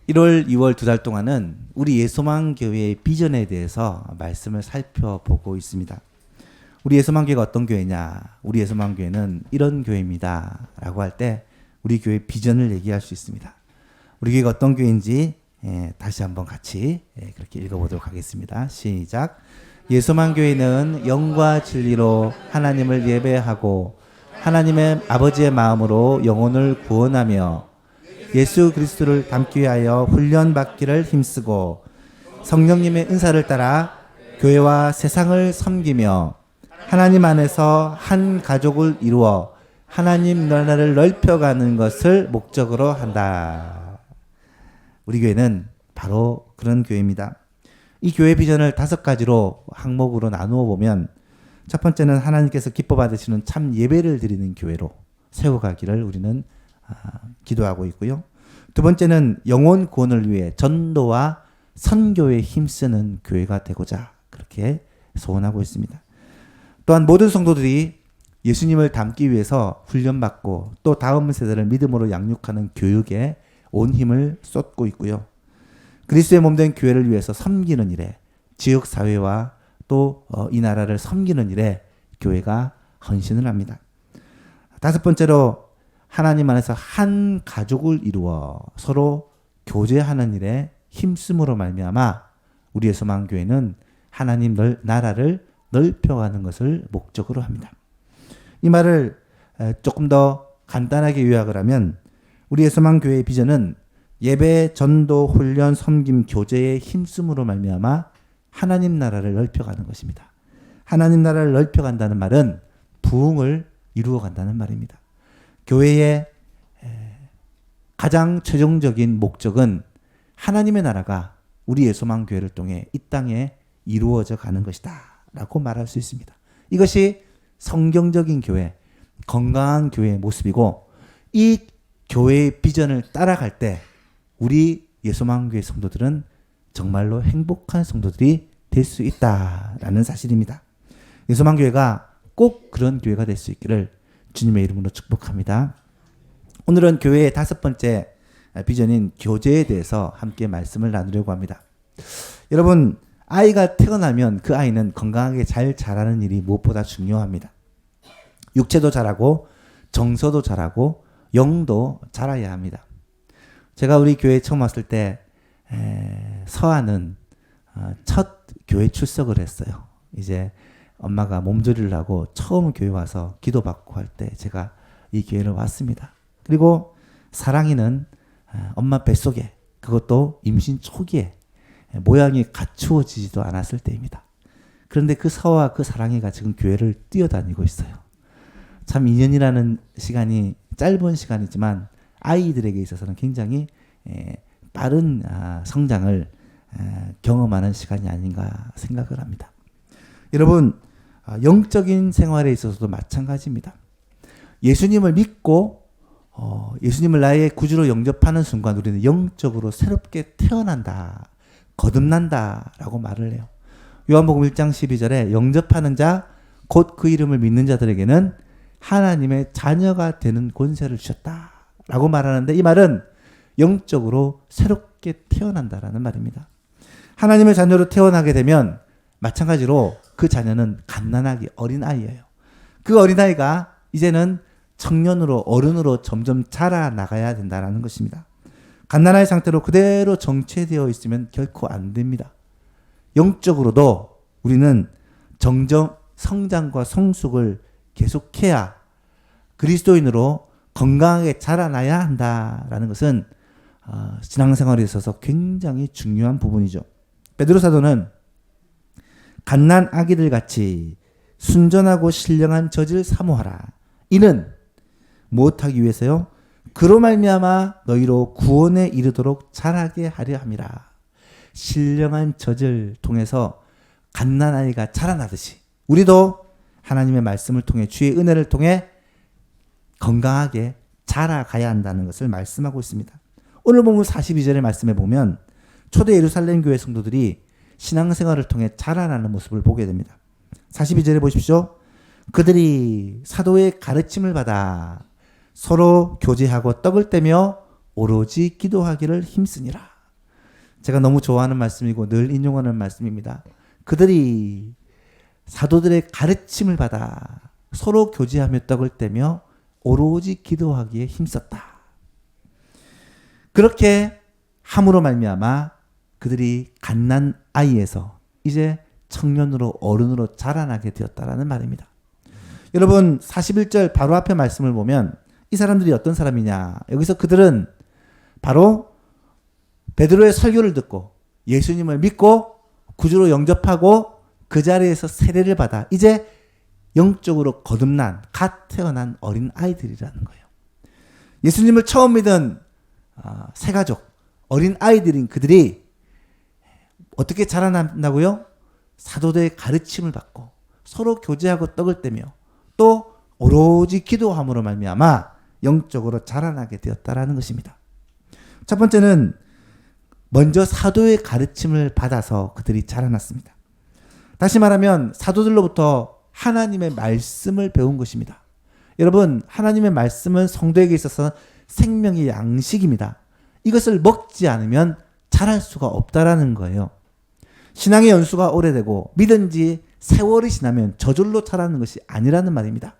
1월, 2월 두 달 동안은 우리 예소망교회의 비전에 대해서 말씀을 살펴보고 있습니다. 우리 예소망교회가 어떤 교회냐? 우리 예소망교회는 이런 교회입니다. 라고 할 때 우리 교회 비전을 얘기할 수 있습니다. 우리 교회가 어떤 교회인지 다시 한번 같이 그렇게 읽어보도록 하겠습니다. 시작. 예소망교회는 영과 진리로 하나님을 예배하고 하나님의 아버지의 마음으로 영혼을 구원하며 예수 그리스도를 닮기 위하여 훈련받기를 힘쓰고 성령님의 은사를 따라 교회와 세상을 섬기며 하나님 안에서 한 가족을 이루어 하나님 나라를 넓혀가는 것을 목적으로 한다. 우리 교회는 바로 그런 교회입니다. 이 교회 비전을 5가지로 항목으로 나누어 보면 첫 번째는 하나님께서 기뻐 받으시는 참 예배를 드리는 교회로 세워가기를 우리는 기도하고 있고요. 두 번째는 영혼 구원을 위해 전도와 선교에 힘쓰는 교회가 되고자 그렇게 소원하고 있습니다. 또한 모든 성도들이 예수님을 닮기 위해서 훈련받고 또 다음 세대를 믿음으로 양육하는 교육에 온 힘을 쏟고 있고요. 그리스도의 몸된 교회를 위해서 섬기는 일에 지역사회와 또 이 나라를 섬기는 일에 교회가 헌신을 합니다. 다섯 번째로 하나님 안에서 한 가족을 이루어 서로 교제하는 일에 힘쓰므로 말미암아 우리의 소망교회는 하나님 나라를 넓혀가는 것을 목적으로 합니다. 이 말을 조금 더 간단하게 요약을 하면 우리의 소망교회의 비전은 예배, 전도, 훈련, 섬김, 교제에 힘쓰므로 말미암아 하나님 나라를 넓혀가는 것입니다. 하나님 나라를 넓혀간다는 말은 부흥을 이루어간다는 말입니다. 교회의 가장 최종적인 목적은 하나님의 나라가 우리의 소망교회를 통해 이 땅에 이루어져 가는 것이다 라고 말할 수 있습니다. 이것이 성경적인 교회, 건강한 교회의 모습이고 이 교회의 비전을 따라갈 때 우리 예소망교회 성도들은 정말로 행복한 성도들이 될 수 있다라는 사실입니다. 예소망교회가 꼭 그런 교회가 될 수 있기를 주님의 이름으로 축복합니다. 오늘은 교회의 5번째 비전인 교제에 대해서 함께 말씀을 나누려고 합니다. 여러분, 아이가 태어나면 그 아이는 건강하게 잘 자라는 일이 무엇보다 중요합니다. 육체도 자라고 정서도 자라고 영도 자라야 합니다. 제가 우리 교회에 처음 왔을 때 서아는 첫 교회 출석을 했어요. 이제 엄마가 몸조리를 하고 처음 교회 와서 기도받고 할 때 제가 이 교회를 왔습니다. 그리고 사랑이는 엄마 뱃속에, 그것도 임신 초기에 모양이 갖추어지지도 않았을 때입니다. 그런데 그 서와 그 사랑이가 지금 교회를 뛰어다니고 있어요. 참 2년이라는 시간이 짧은 시간이지만 아이들에게 있어서는 굉장히 빠른 성장을 경험하는 시간이 아닌가 생각을 합니다. 여러분, 영적인 생활에 있어서도 마찬가지입니다. 예수님을 믿고 예수님을 나의 구주로 영접하는 순간 우리는 영적으로 새롭게 태어난다, 거듭난다 라고 말을 해요. 요한복음 1장 12절에 영접하는 자, 곧 그 이름을 믿는 자들에게는 하나님의 자녀가 되는 권세를 주셨다 라고 말하는데 이 말은 영적으로 새롭게 태어난다라는 말입니다. 하나님의 자녀로 태어나게 되면 마찬가지로 그 자녀는 갓난아기 어린아이예요. 그 어린아이가 이제는 청년으로 어른으로 점점 자라나가야 된다는 것입니다. 갓난아이 상태로 그대로 정체되어 있으면 결코 안 됩니다. 영적으로도 우리는 정정 성장과 성숙을 계속해야 그리스도인으로 건강하게 자라나야 한다라는 것은 신앙생활에 있어서 굉장히 중요한 부분이죠. 베드로 사도는 갓난 아기들 같이 순전하고 신령한 젖을 사모하라. 이는 무엇하기 위해서요? 그로 말미암아 너희로 구원에 이르도록 자라게 하려 함이라. 신령한 젖을 통해서 갓난 아이가 자라나듯이 우리도 하나님의 말씀을 통해 주의 은혜를 통해 건강하게 자라가야 한다는 것을 말씀하고 있습니다. 오늘 본문 42절의 말씀에 보면 초대 예루살렘 교회 성도들이 신앙생활을 통해 자라나는 모습을 보게 됩니다. 42절에 보십시오. 그들이 사도의 가르침을 받아 서로 교제하고 떡을 떼며 오로지 기도하기를 힘쓰니라. 제가 너무 좋아하는 말씀이고 늘 인용하는 말씀입니다. 그들이 사도들의 가르침을 받아 서로 교제하며 떡을 떼며 오로지 기도하기에 힘썼다. 그렇게 함으로 말미암아 그들이 갓난 아이에서 이제 청년으로 어른으로 자라나게 되었다라는 말입니다. 여러분 41절 바로 앞에 말씀을 보면 이 사람들이 어떤 사람이냐. 여기서 그들은 바로 베드로의 설교를 듣고 예수님을 믿고 구주로 영접하고 그 자리에서 세례를 받아 이제 영적으로 거듭난 갓 태어난 어린 아이들이라는 거예요. 예수님을 처음 믿은 새가족 어린 아이들인 그들이 어떻게 자라난다고요? 사도들의 가르침을 받고 서로 교제하고 떡을 떼며 또 오로지 기도함으로 말미암아 영적으로 자라나게 되었다라는 것입니다. 첫 번째는 먼저 사도의 가르침을 받아서 그들이 자라났습니다. 다시 말하면 사도들로부터 하나님의 말씀을 배운 것입니다. 여러분 하나님의 말씀은 성도에게 있어서 생명의 양식입니다. 이것을 먹지 않으면 자랄 수가 없다라는 거예요. 신앙의 연수가 오래되고 믿은 지 세월이 지나면 저절로 자라는 것이 아니라는 말입니다.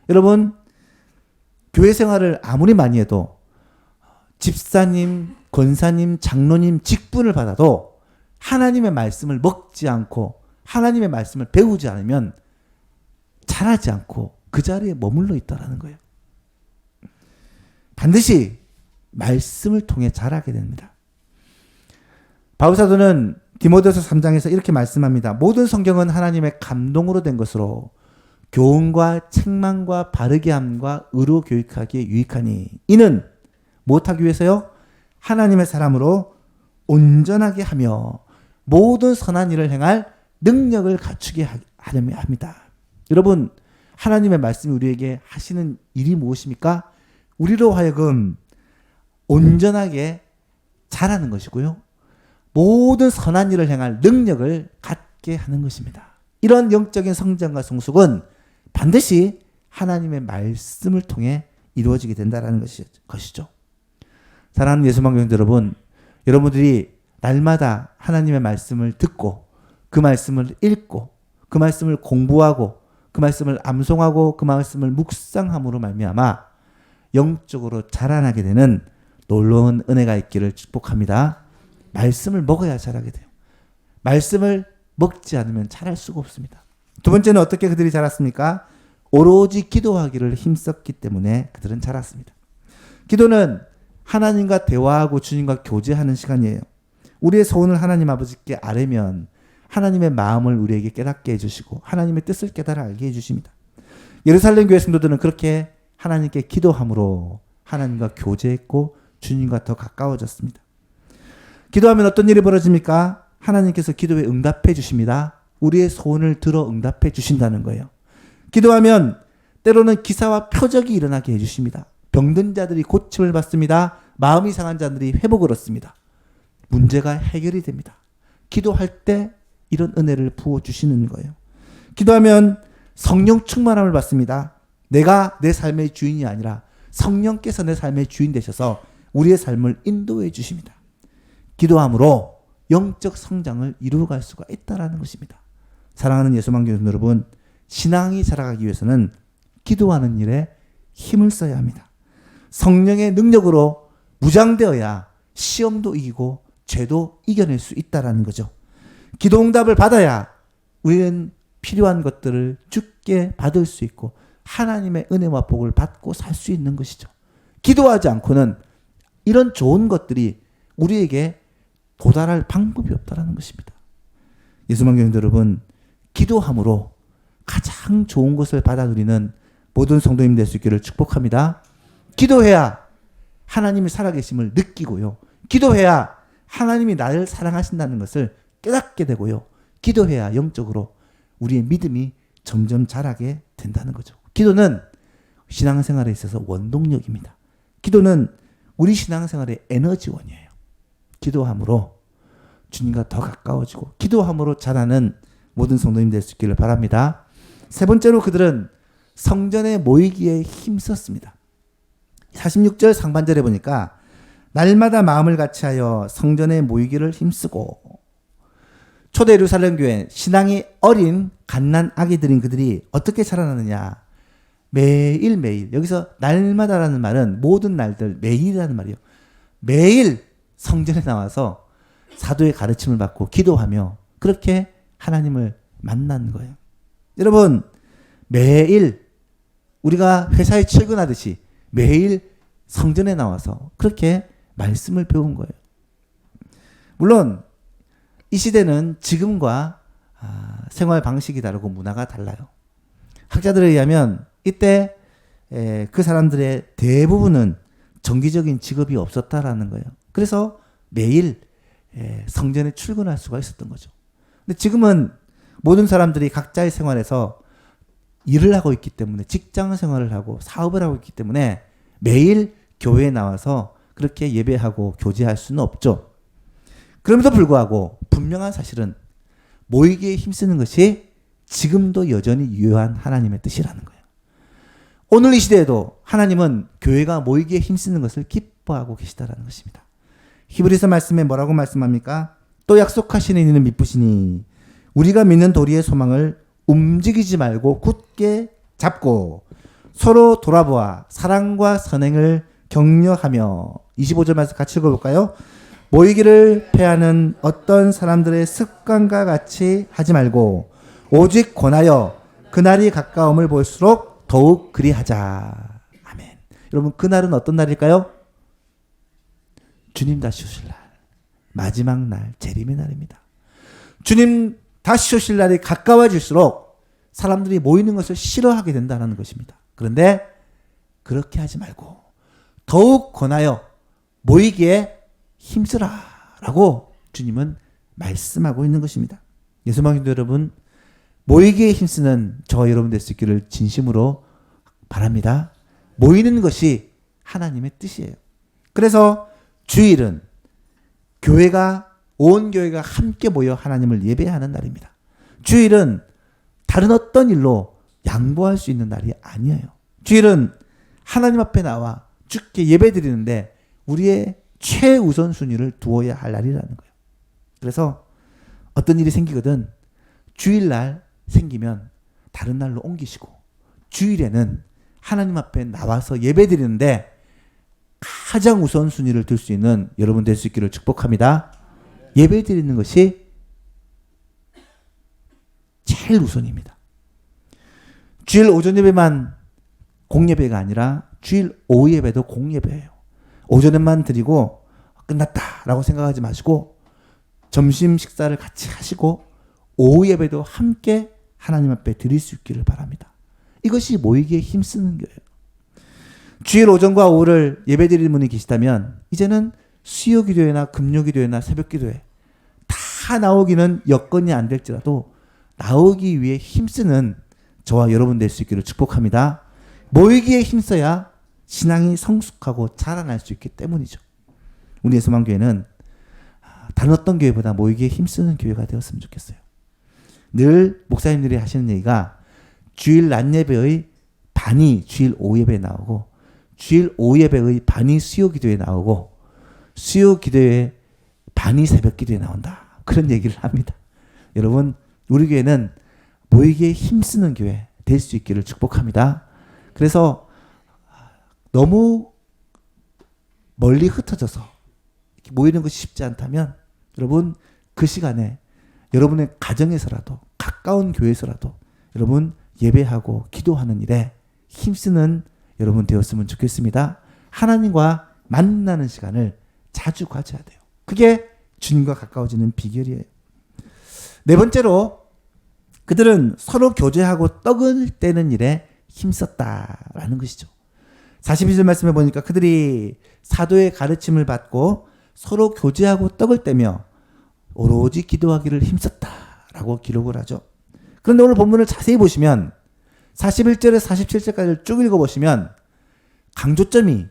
여러분 교회 생활을 아무리 많이 해도 집사님, 권사님, 장로님 직분을 받아도 하나님의 말씀을 먹지 않고 하나님의 말씀을 배우지 않으면 자라지 않고 그 자리에 머물러 있다라는 거예요. 반드시 말씀을 통해 자라게 됩니다. 바울사도는 디모데후서 3장에서 이렇게 말씀합니다. 모든 성경은 하나님의 감동으로 된 것으로 교훈과 책망과 바르게 함과 의로 교육하기에 유익하니 이는 못하기 위해서요 하나님의 사람으로 온전하게 하며 모든 선한 일을 행할 능력을 갖추게 하려며 합니다. 여러분 하나님의 말씀이 우리에게 하시는 일이 무엇입니까? 우리로 하여금 온전하게 자라는 것이고요. 모든 선한 일을 행할 능력을 갖게 하는 것입니다. 이런 영적인 성장과 성숙은 반드시 하나님의 말씀을 통해 이루어지게 된다는 것이죠. 사랑하는 예수방송 여러분, 여러분들이 날마다 하나님의 말씀을 듣고 그 말씀을 읽고 그 말씀을 공부하고 그 말씀을 암송하고 그 말씀을 묵상함으로 말미암아 영적으로 자라나게 되는 놀라운 은혜가 있기를 축복합니다. 말씀을 먹어야 자라게 돼요. 말씀을 먹지 않으면 자랄 수가 없습니다. 두 번째는 어떻게 그들이 자랐습니까? 오로지 기도하기를 힘썼기 때문에 그들은 자랐습니다. 기도는 하나님과 대화하고 주님과 교제하는 시간이에요. 우리의 소원을 하나님 아버지께 아뢰면 하나님의 마음을 우리에게 깨닫게 해주시고 하나님의 뜻을 깨달아 알게 해주십니다. 예루살렘 교회 성도들은 그렇게 하나님께 기도함으로 하나님과 교제했고 주님과 더 가까워졌습니다. 기도하면 어떤 일이 벌어집니까? 하나님께서 기도에 응답해 주십니다. 우리의 소원을 들어 응답해 주신다는 거예요. 기도하면 때로는 기사와 표적이 일어나게 해주십니다. 병든 자들이 고침을 받습니다. 마음이 상한 자들이 회복을 얻습니다. 문제가 해결이 됩니다. 기도할 때 이런 은혜를 부어주시는 거예요. 기도하면 성령 충만함을 받습니다. 내가 내 삶의 주인이 아니라 성령께서 내 삶의 주인 되셔서 우리의 삶을 인도해 주십니다. 기도함으로 영적 성장을 이루어갈 수가 있다는 것입니다. 사랑하는 예수망교회 여러분, 신앙이 자라가기 위해서는 기도하는 일에 힘을 써야 합니다. 성령의 능력으로 무장되어야 시험도 이기고 죄도 이겨낼 수 있다는 거죠. 기도 응답을 받아야 우리는 필요한 것들을 주께 받을 수 있고 하나님의 은혜와 복을 받고 살 수 있는 것이죠. 기도하지 않고는 이런 좋은 것들이 우리에게 도달할 방법이 없다는 것입니다. 예수만교회 여러분, 기도함으로 가장 좋은 것을 받아 누리는 모든 성도님 될 수 있기를 축복합니다. 기도해야 하나님이 살아계심을 느끼고요. 기도해야 하나님이 나를 사랑하신다는 것을 깨닫게 되고요. 기도해야 영적으로 우리의 믿음이 점점 자라게 된다는 거죠. 기도는 신앙생활에 있어서 원동력입니다. 기도는 우리 신앙생활의 에너지원이에요. 기도함으로 주님과 더 가까워지고 기도함으로 자라는 모든 성도님 될 수 있기를 바랍니다. 세 번째로 그들은 성전에 모이기에 힘썼습니다. 46절 상반절에 보니까 날마다 마음을 같이하여 성전에 모이기를 힘쓰고. 초대 예루살렘 교회 신앙이 어린 갓난 아기들인 그들이 어떻게 자라나느냐. 매일매일, 여기서 날마다라는 말은 모든 날들, 매일이라는 말이에요. 매일 성전에 나와서 사도의 가르침을 받고 기도하며 그렇게 하나님을 만난 거예요. 여러분, 매일 우리가 회사에 출근하듯이 매일 성전에 나와서 그렇게 말씀을 배운 거예요. 물론 이 시대는 지금과 생활 방식이 다르고 문화가 달라요. 학자들에 의하면 이때 그 사람들의 대부분은 정기적인 직업이 없었다라는 거예요. 그래서 매일 성전에 출근할 수가 있었던 거죠. 근데 지금은 모든 사람들이 각자의 생활에서 일을 하고 있기 때문에, 직장 생활을 하고 사업을 하고 있기 때문에 매일 교회에 나와서 그렇게 예배하고 교제할 수는 없죠. 그럼에도 불구하고 분명한 사실은 모이기에 힘쓰는 것이 지금도 여전히 유효한 하나님의 뜻이라는 거예요. 오늘 이 시대에도 하나님은 교회가 모이기에 힘쓰는 것을 기뻐하고 계시다라는 것입니다. 히브리서 말씀에 뭐라고 말씀합니까? 또 약속하시는 이는 미쁘시니 우리가 믿는 도리의 소망을 움직이지 말고 굳게 잡고 서로 돌아보아 사랑과 선행을 격려하며. 25절 말씀 같이 읽어볼까요? 모이기를 패하는 어떤 사람들의 습관과 같이 하지 말고 오직 권하여 그날이 가까움을 볼수록 더욱 그리하자. 아멘. 여러분, 그날은 어떤 날일까요? 주님 다시 오실 날, 마지막 날, 재림의 날입니다. 주님 다시 오실 날이 가까워질수록 사람들이 모이는 것을 싫어하게 된다는 것입니다. 그런데 그렇게 하지 말고 더욱 권하여 모이기에 힘쓰라 라고 주님은 말씀하고 있는 것입니다. 예수님의 성도 여러분, 모이기에 힘쓰는 저와 여러분 될 수 있기를 진심으로 바랍니다. 모이는 것이 하나님의 뜻이에요. 그래서 주일은 온 교회가 함께 모여 하나님을 예배하는 날입니다. 주일은 다른 어떤 일로 양보할 수 있는 날이 아니에요. 주일은 하나님 앞에 나와 주께 예배드리는데 우리의 최우선 순위를 두어야 할 날이라는 거예요. 그래서 어떤 일이 생기거든 주일날 생기면 다른 날로 옮기시고, 주일에는 하나님 앞에 나와서 예배드리는데 가장 우선순위를 둘 수 있는 여러분 될 수 있기를 축복합니다. 예배드리는 것이 제일 우선입니다. 주일 오전 예배만 공예배가 아니라 주일 오후 예배도 공예배예요. 오전에만 드리고 끝났다라고 생각하지 마시고 점심 식사를 같이 하시고 오후 예배도 함께 하나님 앞에 드릴 수 있기를 바랍니다. 이것이 모이기에 힘쓰는 거예요. 주일 오전과 오후를 예배드리는 분이 계시다면 이제는 수요기도회나 금요기도회나 새벽기도회 다 나오기는 여건이 안 될지라도 나오기 위해 힘쓰는 저와 여러분 될 수 있기를 축복합니다. 모이기에 힘써야 신앙이 성숙하고 자라날 수 있기 때문이죠. 우리 예수만교회는 다른 어떤 교회보다 모이기에 힘쓰는 교회가 되었으면 좋겠어요. 늘 목사님들이 하시는 얘기가 주일 낮 예배의 반이 주일 오후 예배에 나오고 주일 오후 예배의 반이 수요 기도에 나오고 수요 기도의 반이 새벽 기도에 나온다. 그런 얘기를 합니다. 여러분, 우리 교회는 모이기에 힘쓰는 교회 될 수 있기를 축복합니다. 그래서 너무 멀리 흩어져서 모이는 것이 쉽지 않다면 여러분 그 시간에 여러분의 가정에서라도 가까운 교회에서라도 여러분 예배하고 기도하는 일에 힘쓰는 여러분 되었으면 좋겠습니다. 하나님과 만나는 시간을 자주 가져야 돼요. 그게 주님과 가까워지는 비결이에요. 네 번째로 그들은 서로 교제하고 떡을 떼는 일에 힘썼다라는 것이죠. 42절 말씀해 보니까 그들이 사도의 가르침을 받고 서로 교제하고 떡을 떼며 오로지 기도하기를 힘썼다라고 기록을 하죠. 그런데 오늘 본문을 자세히 보시면 41절에서 47절까지를 쭉 읽어보시면 강조점이,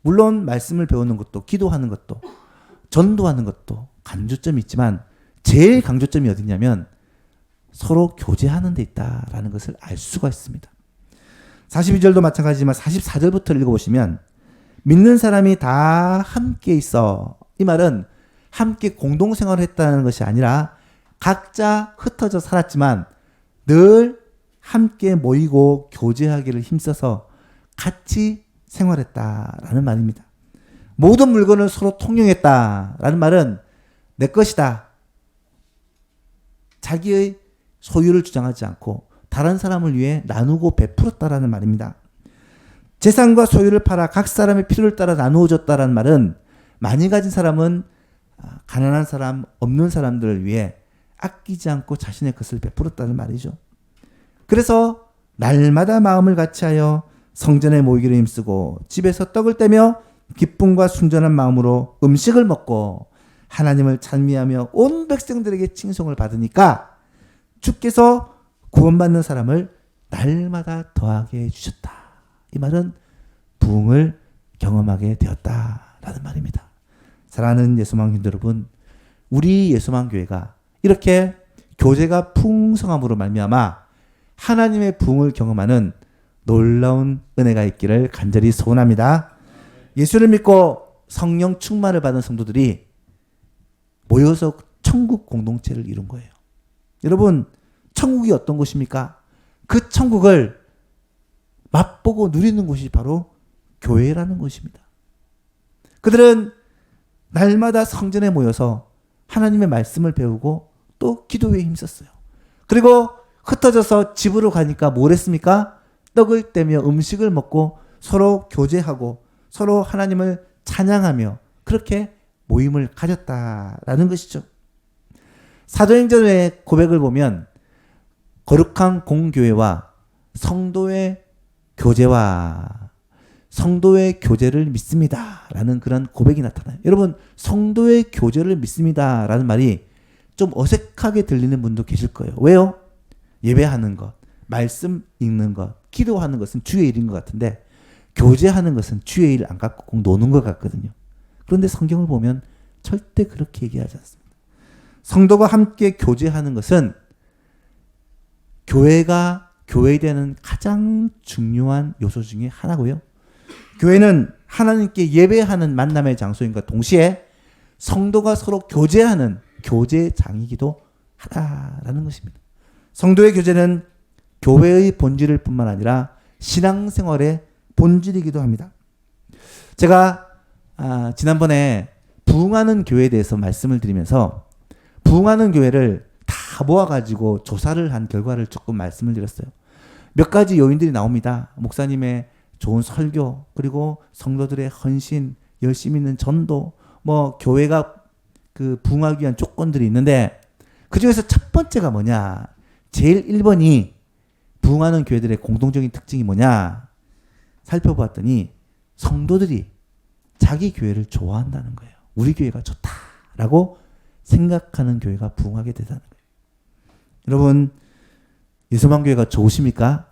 물론 말씀을 배우는 것도 기도하는 것도 전도하는 것도 강조점이 있지만 제일 강조점이 어디냐면 서로 교제하는 데 있다라는 것을 알 수가 있습니다. 42절도 마찬가지지만 44절부터 읽어보시면 믿는 사람이 다 함께 있어. 이 말은 함께 공동생활을 했다는 것이 아니라 각자 흩어져 살았지만 늘 함께 모이고 교제하기를 힘써서 같이 생활했다라는 말입니다. 모든 물건을 서로 통용했다라는 말은 내 것이다. 자기의 소유를 주장하지 않고 다른 사람을 위해 나누고 베풀었다라는 말입니다. 재산과 소유를 팔아 각 사람의 필요를 따라 나누어 줬다라는 말은 많이 가진 사람은 가난한 사람, 없는 사람들을 위해 아끼지 않고 자신의 것을 베풀었다는 말이죠. 그래서 날마다 마음을 같이하여 성전에 모이기를 힘쓰고 집에서 떡을 떼며 기쁨과 순전한 마음으로 음식을 먹고 하나님을 찬미하며 온 백성들에게 칭송을 받으니까 주께서 구원받는 사람을 날마다 더하게 해주셨다. 이 말은 부흥을 경험하게 되었다라는 말입니다. 사랑하는 예수만 교회 여러분, 우리 예수만 교회가 이렇게 교제가 풍성함으로 말미암아 하나님의 부흥을 경험하는 놀라운 은혜가 있기를 간절히 소원합니다. 예수를 믿고 성령 충만을 받은 성도들이 모여서 천국 공동체를 이룬 거예요. 여러분, 천국이 어떤 곳입니까? 그 천국을 맛보고 누리는 곳이 바로 교회라는 곳입니다. 그들은 날마다 성전에 모여서 하나님의 말씀을 배우고 또 기도에 힘썼어요. 그리고 흩어져서 집으로 가니까 뭘 했습니까? 떡을 떼며 음식을 먹고 서로 교제하고 서로 하나님을 찬양하며 그렇게 모임을 가졌다라는 것이죠. 사도행전의 고백을 보면 거룩한 공교회와 성도의 교제와 성도의 교제를 믿습니다 라는 그런 고백이 나타나요. 여러분, 성도의 교제를 믿습니다 라는 말이 좀 어색하게 들리는 분도 계실 거예요. 왜요? 예배하는 것, 말씀 읽는 것, 기도하는 것은 주의 일인 것 같은데 교제하는 것은 주의 일 안 갖고 꼭 노는 것 같거든요. 그런데 성경을 보면 절대 그렇게 얘기하지 않습니다. 성도가 함께 교제하는 것은 교회가 교회되는 가장 중요한 요소 중에 하나고요. 교회는 하나님께 예배하는 만남의 장소인과 동시에 성도가 서로 교제하는 교제장이기도 하다라는 것입니다. 성도의 교제는 교회의 본질일 뿐만 아니라 신앙생활의 본질이기도 합니다. 제가 지난번에 부흥하는 교회에 대해서 말씀을 드리면서 부흥하는 교회를 다 모아가지고 조사를 한 결과를 조금 말씀을 드렸어요. 몇 가지 요인들이 나옵니다. 목사님의 좋은 설교, 그리고 성도들의 헌신, 열심히 있는 전도, 교회가 그 부흥하기 위한 조건들이 있는데 그 중에서 첫 번째가 뭐냐? 제일 1번이 부흥하는 교회들의 공동적인 특징이 뭐냐? 살펴봤더니 성도들이 자기 교회를 좋아한다는 거예요. 우리 교회가 좋다라고 생각하는 교회가 부흥하게 되다는 거예요. 여러분, 예수만 교회가 좋으십니까?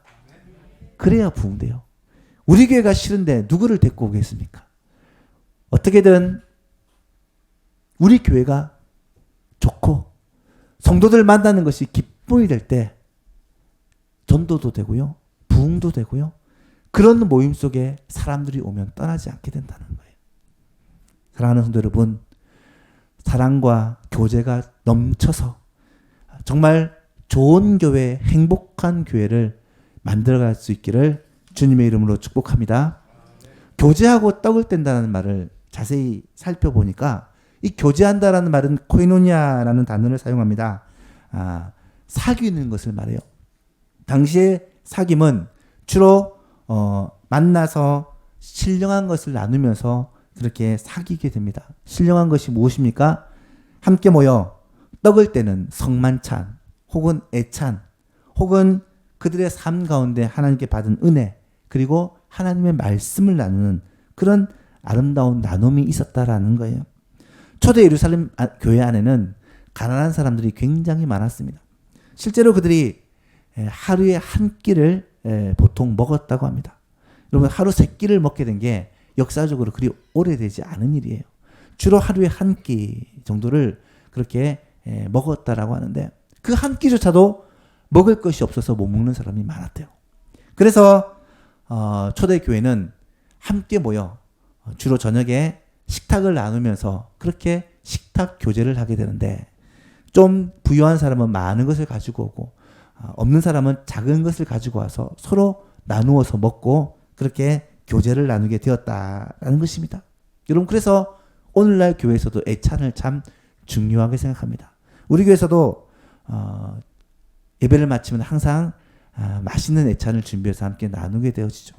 그래야 부흥돼요. 우리 교회가 싫은데 누구를 데리고 오겠습니까? 어떻게든 우리 교회가 좋고 성도들 만나는 것이 기쁨이 될 때 전도도 되고요. 부흥도 되고요. 그런 모임 속에 사람들이 오면 떠나지 않게 된다는 거예요. 사랑하는 성도 여러분, 사랑과 교제가 넘쳐서 정말 좋은 교회, 행복한 교회를 만들어갈 수 있기를 주님의 이름으로 축복합니다. 교제하고 떡을 뗀다는 말을 자세히 살펴보니까 이 교제한다라는 말은 코이노니아라는 단어를 사용합니다. 사귀는 것을 말해요. 당시에 사귐은 주로 만나서 신령한 것을 나누면서 그렇게 사귀게 됩니다. 신령한 것이 무엇입니까? 함께 모여 떡을 떼는 성만찬 혹은 애찬 혹은 그들의 삶 가운데 하나님께 받은 은혜 그리고 하나님의 말씀을 나누는 그런 아름다운 나눔이 있었다라는 거예요. 초대 예루살렘 교회 안에는 가난한 사람들이 굉장히 많았습니다. 실제로 그들이 하루에 한 끼를 보통 먹었다고 합니다. 여러분, 하루 세 끼를 먹게 된 게 역사적으로 그리 오래되지 않은 일이에요. 주로 하루에 한 끼 정도를 그렇게 먹었다라고 하는데 그 한 끼조차도 먹을 것이 없어서 못 먹는 사람이 많았대요. 그래서 초대 교회는 함께 모여 주로 저녁에 식탁을 나누면서 그렇게 식탁 교제를 하게 되는데, 좀 부유한 사람은 많은 것을 가지고 오고 없는 사람은 작은 것을 가지고 와서 서로 나누어서 먹고 그렇게 교제를 나누게 되었다라는 것입니다. 여러분, 그래서 오늘날 교회에서도 애찬을 참 중요하게 생각합니다. 우리 교회에서도 예배를 마치면 항상 맛있는 애찬을 준비해서 함께 나누게 되어지죠.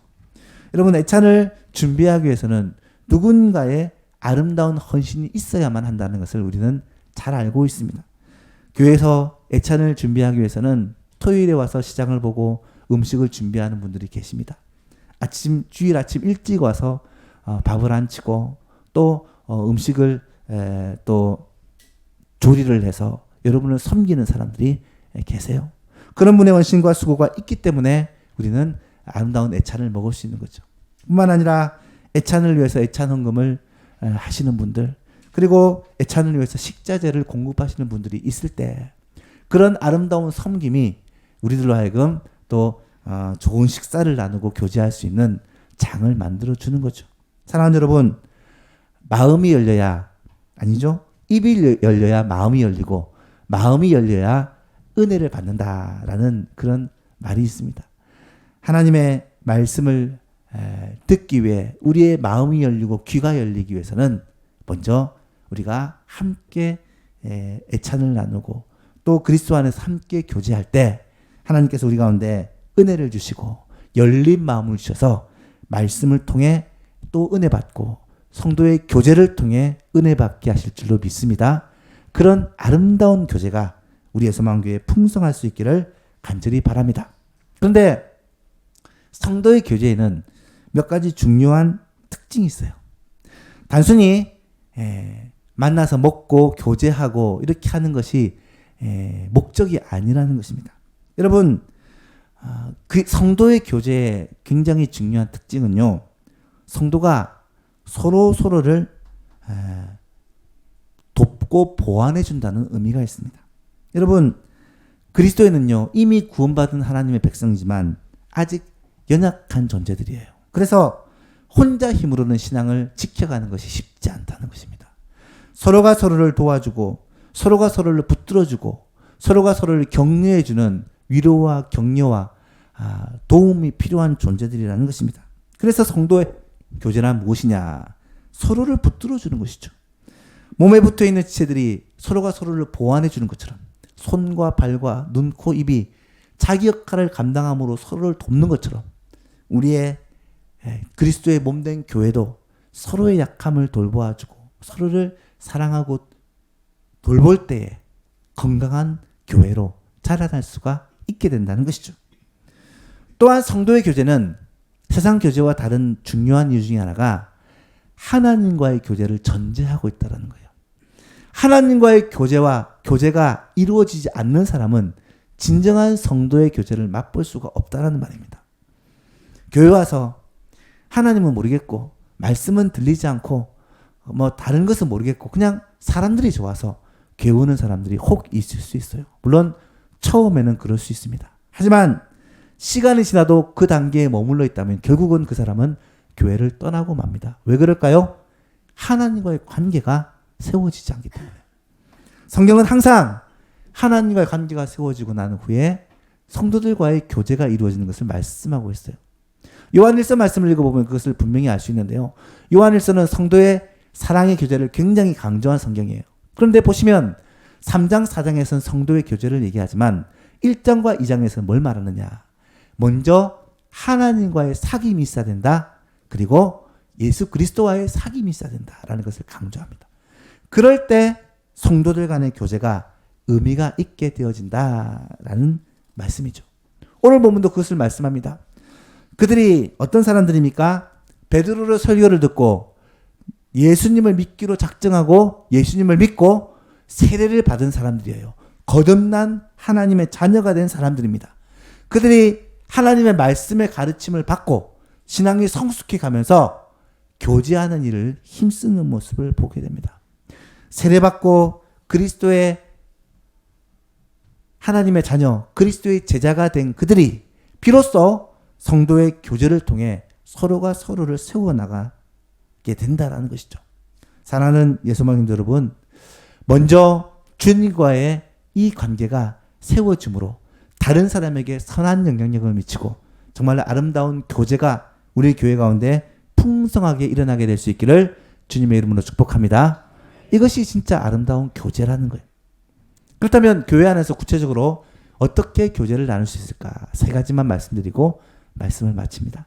여러분, 애찬을 준비하기 위해서는 누군가의 아름다운 헌신이 있어야만 한다는 것을 우리는 잘 알고 있습니다. 교회에서 애찬을 준비하기 위해서는 토요일에 와서 시장을 보고 음식을 준비하는 분들이 계십니다. 주일 아침 일찍 와서 밥을 안 치고 또 음식을 또 조리를 해서 여러분을 섬기는 사람들이 계세요. 그런 분의 헌신과 수고가 있기 때문에 우리는 아름다운 애찬을 먹을 수 있는 거죠. 뿐만 아니라 애찬을 위해서 애찬 헌금을 하시는 분들, 그리고 애찬을 위해서 식자재를 공급하시는 분들이 있을 때 그런 아름다운 섬김이 우리들로 하여금 또 좋은 식사를 나누고 교제할 수 있는 장을 만들어 주는 거죠. 사랑하는 여러분, 마음이 열려야, 아니죠? 입이 열려야 마음이 열리고 마음이 열려야 은혜를 받는다라는 그런 말이 있습니다. 하나님의 말씀을 듣기 위해 우리의 마음이 열리고 귀가 열리기 위해서는 먼저 우리가 함께 애찬을 나누고 또 그리스도 안에서 함께 교제할 때 하나님께서 우리 가운데 은혜를 주시고 열린 마음을 주셔서 말씀을 통해 또 은혜 받고 성도의 교제를 통해 은혜 받게 하실 줄로 믿습니다. 그런 아름다운 교제가 우리 예수만교회에 풍성할 수 있기를 간절히 바랍니다. 그런데 성도의 교제에는 몇 가지 중요한 특징이 있어요. 단순히 만나서 먹고 교제하고 이렇게 하는 것이 목적이 아니라는 것입니다. 여러분, 그 성도의 교제의 굉장히 중요한 특징은요, 성도가 서로를 돕고 보완해 준다는 의미가 있습니다. 여러분, 그리스도에는요, 이미 구원받은 하나님의 백성이지만 아직 연약한 존재들이에요. 그래서 혼자 힘으로는 신앙을 지켜가는 것이 쉽지 않다는 것입니다. 서로가 서로를 도와주고 서로가 서로를 붙들어주고 서로가 서로를 격려해주는 위로와 격려와 도움이 필요한 존재들이라는 것입니다. 그래서 성도의 교제란 무엇이냐? 서로를 붙들어주는 것이죠. 몸에 붙어있는 지체들이 서로가 서로를 보완해주는 것처럼 손과 발과 눈, 코, 입이 자기 역할을 감당함으로 서로를 돕는 것처럼 우리의 그리스도의 몸된 교회도 서로의 약함을 돌보아주고 서로를 사랑하고 돌볼 때에 건강한 교회로 자라날 수가 있게 된다는 것이죠. 또한 성도의 교제는 세상 교제와 다른 중요한 이유 중에 하나가 하나님과의 교제를 전제하고 있다는 거예요. 하나님과의 교제가 이루어지지 않는 사람은 진정한 성도의 교제를 맛볼 수가 없다는 말입니다. 교회 와서 하나님은 모르겠고 말씀은 들리지 않고 다른 것은 모르겠고 그냥 사람들이 좋아서 교회 오는 사람들이 혹 있을 수 있어요. 물론 처음에는 그럴 수 있습니다. 하지만 시간이 지나도 그 단계에 머물러 있다면 결국은 그 사람은 교회를 떠나고 맙니다. 왜 그럴까요? 하나님과의 관계가 세워지지 않기 때문에. 성경은 항상 하나님과의 관계가 세워지고 난 후에 성도들과의 교제가 이루어지는 것을 말씀하고 있어요. 요한일서 말씀을 읽어보면 그것을 분명히 알 수 있는데요. 요한일서는 성도의 사랑의 교제를 굉장히 강조한 성경이에요. 그런데 보시면 3장, 4장에서는 성도의 교제를 얘기하지만 1장과 2장에서는 뭘 말하느냐? 먼저 하나님과의 사귐이 있어야 된다. 그리고 예수 그리스도와의 사귐이 있어야 된다라는 것을 강조합니다. 그럴 때 성도들 간의 교제가 의미가 있게 되어진다라는 말씀이죠. 오늘 본문도 그것을 말씀합니다. 그들이 어떤 사람들입니까? 베드로의 설교를 듣고 예수님을 믿기로 작정하고 예수님을 믿고 세례를 받은 사람들이에요. 거듭난 하나님의 자녀가 된 사람들입니다. 그들이 하나님의 말씀의 가르침을 받고 신앙이 성숙해 가면서 교제하는 일을 힘쓰는 모습을 보게 됩니다. 세례받고 그리스도의 하나님의 자녀, 그리스도의 제자가 된 그들이 비로소 성도의 교제를 통해 서로가 서로를 세워나가게 갖게 된다라는 것이죠. 사랑하는 예수망 여러분, 먼저 주님과의 이 관계가 세워짐으로 다른 사람에게 선한 영향력을 미치고 정말 아름다운 교제가 우리 교회 가운데 풍성하게 일어나게 될 수 있기를 주님의 이름으로 축복합니다. 이것이 진짜 아름다운 교제라는 거예요. 그렇다면 교회 안에서 구체적으로 어떻게 교제를 나눌 수 있을까? 세 가지만 말씀드리고 말씀을 마칩니다.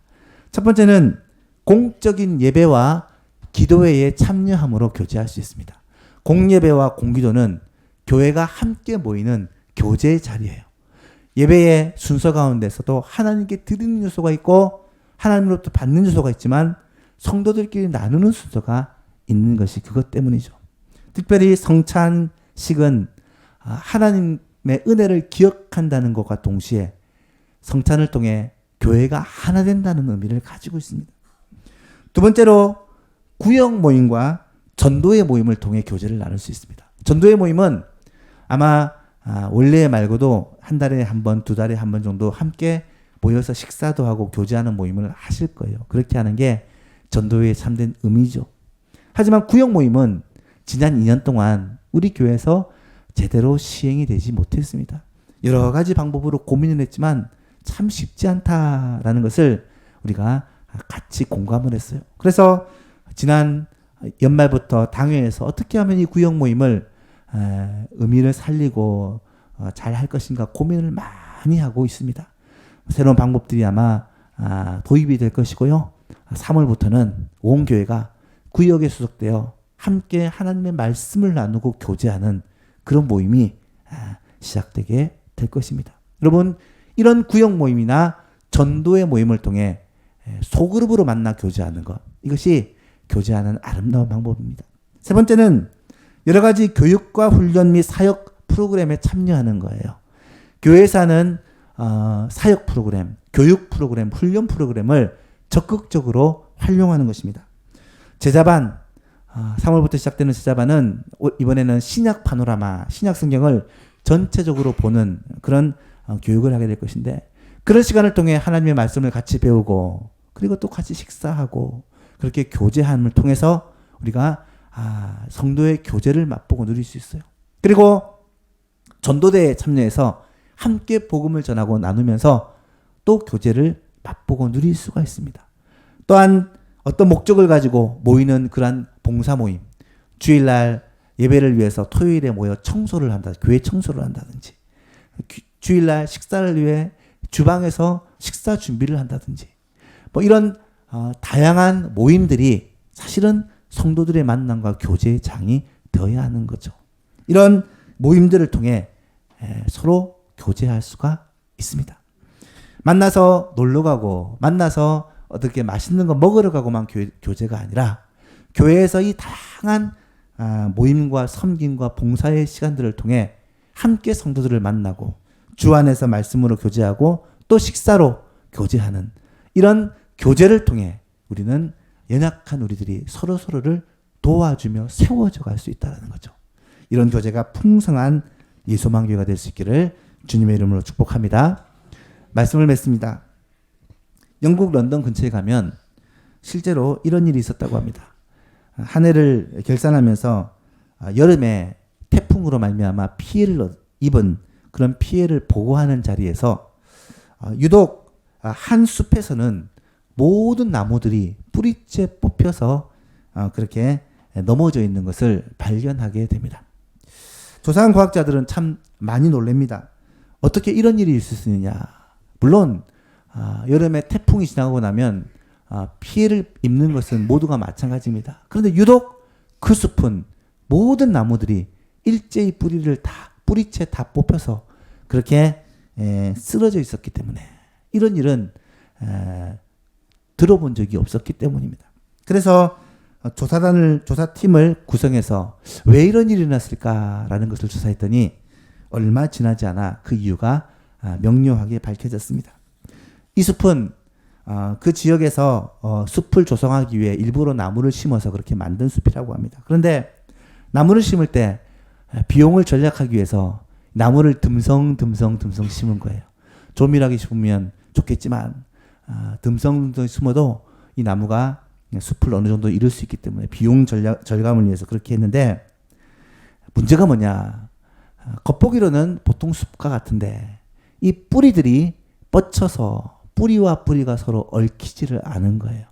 첫 번째는 공적인 예배와 기도회에 참여함으로 교제할 수 있습니다. 공예배와 공기도는 교회가 함께 모이는 교제의 자리예요. 예배의 순서 가운데서도 하나님께 드리는 요소가 있고 하나님으로부터 받는 요소가 있지만 성도들끼리 나누는 순서가 있는 것이 그것 때문이죠. 특별히 성찬식은 하나님의 은혜를 기억한다는 것과 동시에 성찬을 통해 교회가 하나 된다는 의미를 가지고 있습니다. 두 번째로 구역 모임과 전도의 모임을 통해 교제를 나눌 수 있습니다. 전도의 모임은 아마 원래 말고도 한 달에 한 번, 두 달에 한 번 정도 함께 모여서 식사도 하고 교제하는 모임을 하실 거예요. 그렇게 하는 게 전도의 참된 의미죠. 하지만 구역 모임은 지난 2년 동안 우리 교회에서 제대로 시행이 되지 못했습니다. 여러 가지 방법으로 고민을 했지만 참 쉽지 않다라는 것을 우리가 같이 공감을 했어요. 그래서 지난 연말부터 당회에서 어떻게 하면 이 구역 모임을 의미를 살리고 잘 할 것인가 고민을 많이 하고 있습니다. 새로운 방법들이 아마 도입이 될 것이고요. 3월부터는 온 교회가 구역에 소속되어 함께 하나님의 말씀을 나누고 교제하는 그런 모임이 시작되게 될 것입니다. 여러분, 이런 구역 모임이나 전도의 모임을 통해 소그룹으로 만나 교제하는 것, 이것이 교제하는 아름다운 방법입니다. 세 번째는 여러 가지 교육과 훈련 및 사역 프로그램에 참여하는 거예요. 교회에서 하는 사역 프로그램, 교육 프로그램, 훈련 프로그램을 적극적으로 활용하는 것입니다. 제자반, 3월부터 시작되는 제자반은 이번에는 신약 파노라마, 신약 성경을 전체적으로 보는 그런 교육을 하게 될 것인데, 그런 시간을 통해 하나님의 말씀을 같이 배우고 그리고 또 같이 식사하고 그렇게 교제함을 통해서 우리가 성도의 교제를 맛보고 누릴 수 있어요. 그리고 전도대에 참여해서 함께 복음을 전하고 나누면서 또 교제를 맛보고 누릴 수가 있습니다. 또한 어떤 목적을 가지고 모이는 그러한 봉사 모임, 주일날 예배를 위해서 토요일에 모여 청소를 한다, 교회 청소를 한다든지, 주일날 식사를 위해 주방에서 식사 준비를 한다든지, 뭐 이런 다양한 모임들이 사실은 성도들의 만남과 교제의 장이 되어야 하는 거죠. 이런 모임들을 통해 서로 교제할 수가 있습니다. 만나서 놀러 가고 만나서 어떻게 맛있는 거 먹으러 가고만 교제가 아니라 교회에서 이 다양한 모임과 섬김과 봉사의 시간들을 통해 함께 성도들을 만나고 주 안에서 말씀으로 교제하고 또 식사로 교제하는 이런 교제를 통해 우리는 연약한 우리들이 서로를 도와주며 세워져 갈 수 있다는 거죠. 이런 교제가 풍성한 예소망교회가 될 수 있기를 주님의 이름으로 축복합니다. 말씀을 맺습니다. 영국 런던 근처에 가면 실제로 이런 일이 있었다고 합니다. 한 해를 결산하면서 여름에 태풍으로 말미암아 피해를 입은 그런 피해를 보고하는 자리에서 유독 한 숲에서는 모든 나무들이 뿌리째 뽑혀서 그렇게 넘어져 있는 것을 발견하게 됩니다. 조사한 과학자들은 참 많이 놀랍니다. 어떻게 이런 일이 있을 수 있느냐. 물론 여름에 태풍이 지나고 나면 피해를 입는 것은 모두가 마찬가지입니다. 그런데 유독 그 숲은 모든 나무들이 일제히 뿌리채 다 뽑혀서 그렇게 쓰러져 있었기 때문에 이런 일은 들어본 적이 없었기 때문입니다. 그래서 조사팀을 구성해서 왜 이런 일이 일어났을까라는 것을 조사했더니 얼마 지나지 않아 그 이유가 명료하게 밝혀졌습니다. 이 숲은 그 지역에서 숲을 조성하기 위해 일부러 나무를 심어서 그렇게 만든 숲이라고 합니다. 그런데 나무를 심을 때 비용을 절약하기 위해서 나무를 듬성 심은 거예요. 조밀하게 심으면 좋겠지만 듬성 심어도 이 나무가 숲을 어느 정도 이룰 수 있기 때문에 비용 절감을 위해서 그렇게 했는데, 문제가 뭐냐, 겉보기로는 보통 숲과 같은데 이 뿌리들이 뻗쳐서 뿌리와 뿌리가 서로 얽히지를 않은 거예요.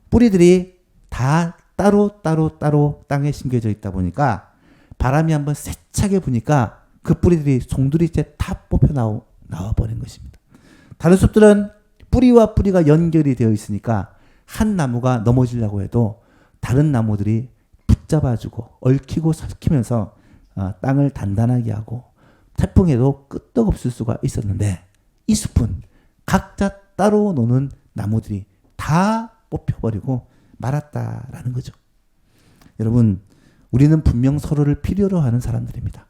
뿌리들이 다 따로 땅에 심겨져 있다 보니까 바람이 한번 세차게 부니까 그 뿌리들이 송두리째 다 뽑혀 나와 버린 것입니다. 다른 숲들은 뿌리와 뿌리가 연결이 되어 있으니까 한 나무가 넘어지려고 해도 다른 나무들이 붙잡아주고 얽히고 설키면서 땅을 단단하게 하고 태풍에도 끄떡없을 수가 있었는데, 이 숲은 각자 따로 노는 나무들이 다 뽑혀버리고 말았다라는 거죠. 여러분, 우리는 분명 서로를 필요로 하는 사람들입니다.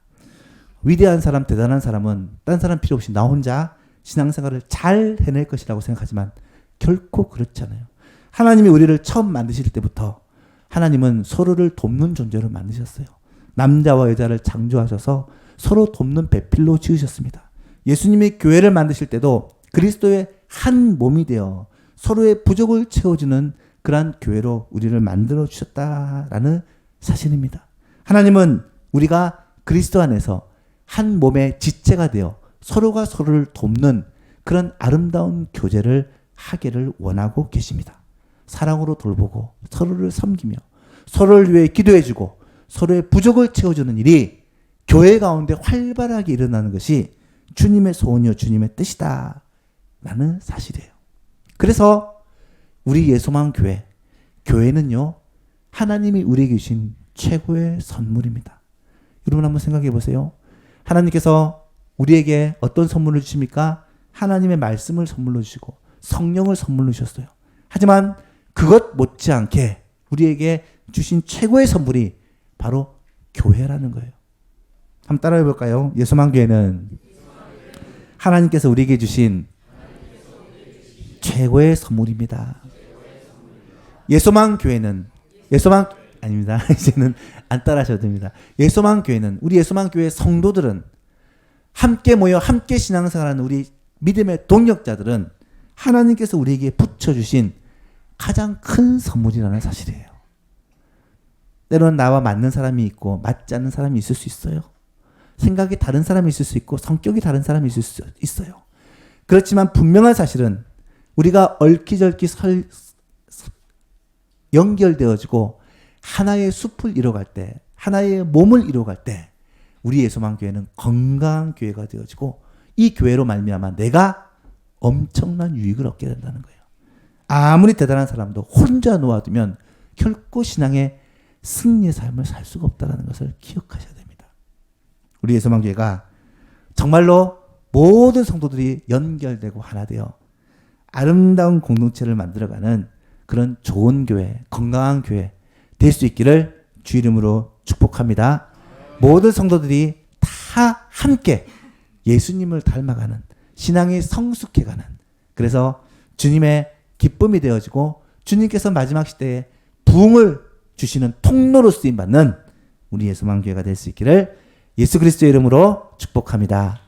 위대한 사람, 대단한 사람은 딴 사람 필요 없이 나 혼자 신앙생활을 잘 해낼 것이라고 생각하지만 결코 그렇지 않아요. 하나님이 우리를 처음 만드실 때부터 하나님은 서로를 돕는 존재로 만드셨어요. 남자와 여자를 창조하셔서 서로 돕는 배필로 지으셨습니다. 예수님이 교회를 만드실 때도 그리스도의 한 몸이 되어 서로의 부족을 채워주는 그러한 교회로 우리를 만들어 주셨다라는 사실입니다. 하나님은 우리가 그리스도 안에서 한 몸의 지체가 되어 서로가 서로를 돕는 그런 아름다운 교제를 하기를 원하고 계십니다. 사랑으로 돌보고 서로를 섬기며 서로를 위해 기도해주고 서로의 부족을 채워주는 일이 교회 가운데 활발하게 일어나는 것이 주님의 소원이요 주님의 뜻이다 라는 사실이에요. 그래서 우리 예수만 교회는요, 하나님이 우리에게 주신 최고의 선물입니다. 여러분 한번 생각해 보세요. 하나님께서 우리에게 어떤 선물을 주십니까? 하나님의 말씀을 선물로 주시고 성령을 선물로 주셨어요. 하지만 그것 못지않게 우리에게 주신 최고의 선물이 바로 교회라는 거예요. 한번 따라해 볼까요? 예수만 교회는 하나님께서 우리에게 주신 최고의 선물입니다. 예수만 교회는 아닙니다. 이제는 안 따라하셔도 됩니다. 예수만 교회는, 우리 예수만 교회 성도들은, 함께 모여 함께 신앙생활하는 우리 믿음의 동력자들은 하나님께서 우리에게 붙여주신 가장 큰 선물이라는 사실이에요. 때로는 나와 맞는 사람이 있고 맞지 않는 사람이 있을 수 있어요. 생각이 다른 사람이 있을 수 있고 성격이 다른 사람이 있을 수 있어요. 그렇지만 분명한 사실은 우리가 얽히절기 연결되어지고 하나의 숲을 이뤄갈 때, 하나의 몸을 이뤄갈 때 우리 예수만 교회는 건강한 교회가 되어지고 이 교회로 말미암아 내가 엄청난 유익을 얻게 된다는 거예요. 아무리 대단한 사람도 혼자 놓아두면 결코 신앙의 승리의 삶을 살 수가 없다는 것을 기억하셔야 됩니다. 우리 예수만 교회가 정말로 모든 성도들이 연결되고 하나 되어 아름다운 공동체를 만들어가는 그런 좋은 교회, 건강한 교회 될 수 있기를 주 이름으로 축복합니다. 모든 성도들이 다 함께 예수님을 닮아가는, 신앙이 성숙해가는, 그래서 주님의 기쁨이 되어지고 주님께서 마지막 시대에 부흥을 주시는 통로로 쓰임받는 우리 예수만 교회가 될 수 있기를 예수 그리스도의 이름으로 축복합니다.